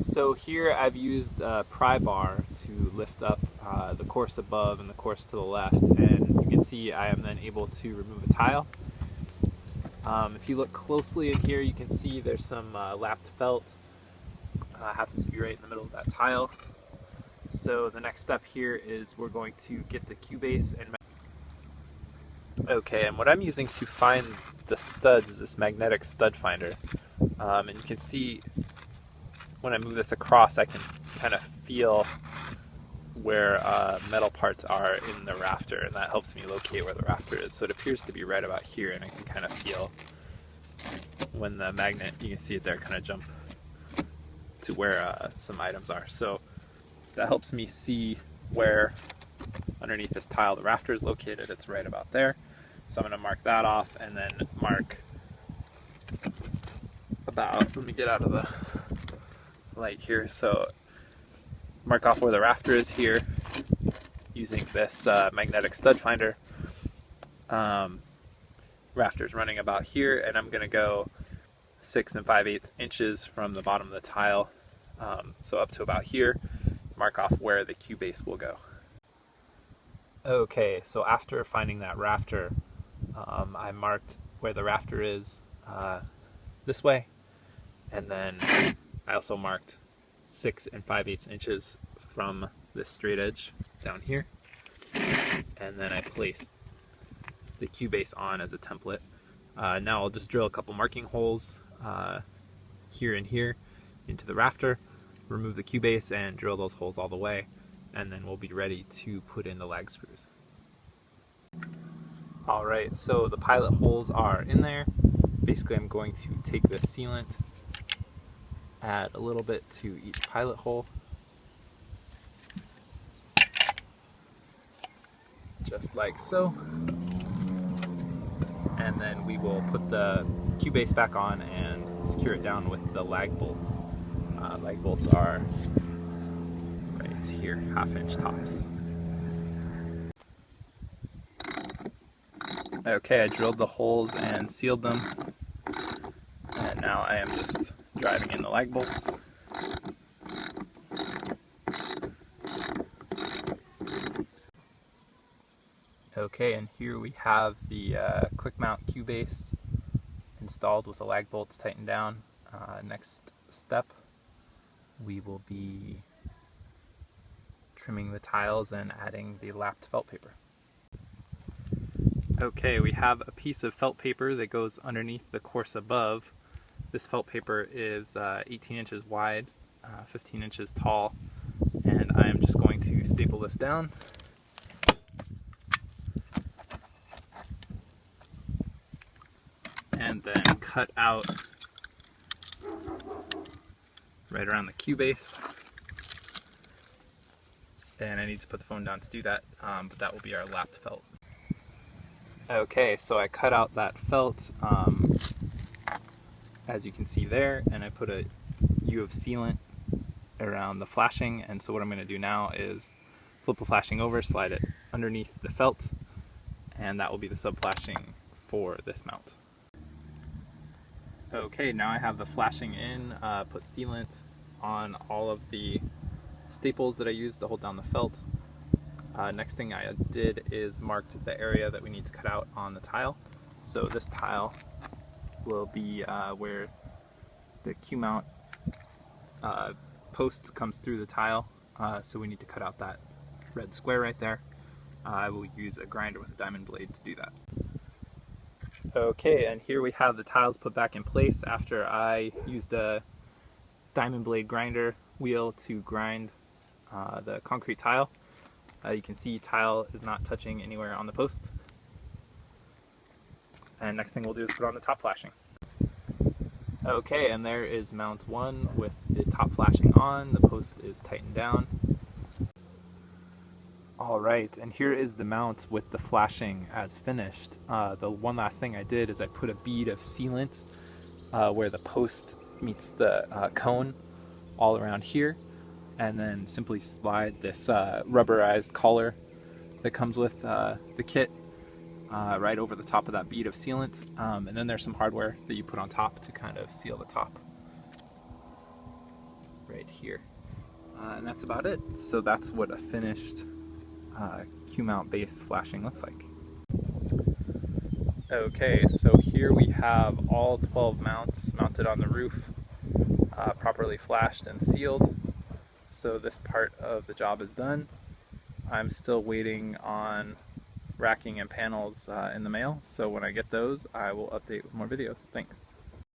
So here I've used a pry bar to lift up the course above and the course to the left, and you can see I am then able to remove a tile. If you look closely in here, you can see there's some lapped felt. Happens to be right in the middle of that tile. So the next step here is we're going to get the Cubase and okay, and what I'm using to find the studs is this magnetic stud finder. And you can see when I move this across, I can kind of feel where metal parts are in the rafter, and that helps me locate where the rafter is. So it appears to be right about here, and I can kind of feel when the magnet, you can see it there, kind of jump to where some items are. So that helps me see where underneath this tile the rafter is located. It's right about there. So I'm going to mark that off, and then mark about, let me get out of the light here. So mark off where the rafter is here using this magnetic stud finder. Rafter's running about here, and I'm going to go 6 5/8 inches from the bottom of the tile, so up to about here. Mark off where the Cubase will go. Okay, so after finding that rafter, I marked where the rafter is this way, and then I also marked 6 5/8 inches from this straight edge down here, and then I placed the Cubase on as a template. Now I'll just drill a couple marking holes here and here into the rafter, remove the Cubase and drill those holes all the way, and then we'll be ready to put in the lag screws. Alright, so the pilot holes are in there. Basically I'm going to take this sealant, add a little bit to each pilot hole, just like so, and then we will put the Cubase back on and secure it down with the lag bolts. Lag bolts are right here, 1/2 inch tops. Okay, I drilled the holes and sealed them, and now I am just driving in the lag bolts. Okay, and here we have the quick mount Cubase installed with the lag bolts tightened down. Next step, we will be trimming the tiles and adding the lapped felt paper. Okay, we have a piece of felt paper that goes underneath the course above. This felt paper is 18 inches wide, 15 inches tall, and I am just going to staple this down. And then cut out right around the Cubase. And I need to put the phone down to do that, but that will be our lapped felt. Okay, so I cut out that felt, as you can see there, and I put a U of sealant around the flashing, and so what I'm going to do now is flip the flashing over, slide it underneath the felt, and that will be the sub-flashing for this mount. Okay, now I have the flashing in, put sealant on all of the staples that I used to hold down the felt. Next thing I did is marked the area that we need to cut out on the tile. So this tile will be where the Q-mount post comes through the tile, so we need to cut out that red square right there. I will use a grinder with a diamond blade to do that. Okay, and here we have the tiles put back in place after I used a diamond blade grinder wheel to grind the concrete tile. You can see tile is not touching anywhere on the post. And next thing we'll do is put on the top flashing. Okay, and there is mount 1 with the top flashing on, the post is tightened down. Alright, and here is the mount with the flashing as finished. The one last thing I did is I put a bead of sealant where the post meets the cone all around here, and then simply slide this rubberized collar that comes with the kit right over the top of that bead of sealant, and then there's some hardware that you put on top to kind of seal the top. right here. And that's about it. So that's what a finished Q-mount base flashing looks like. Okay, so here we have all 12 mounts mounted on the roof, properly flashed and sealed. So this part of the job is done. I'm still waiting on racking and panels in the mail, so when I get those, I will update with more videos. Thanks.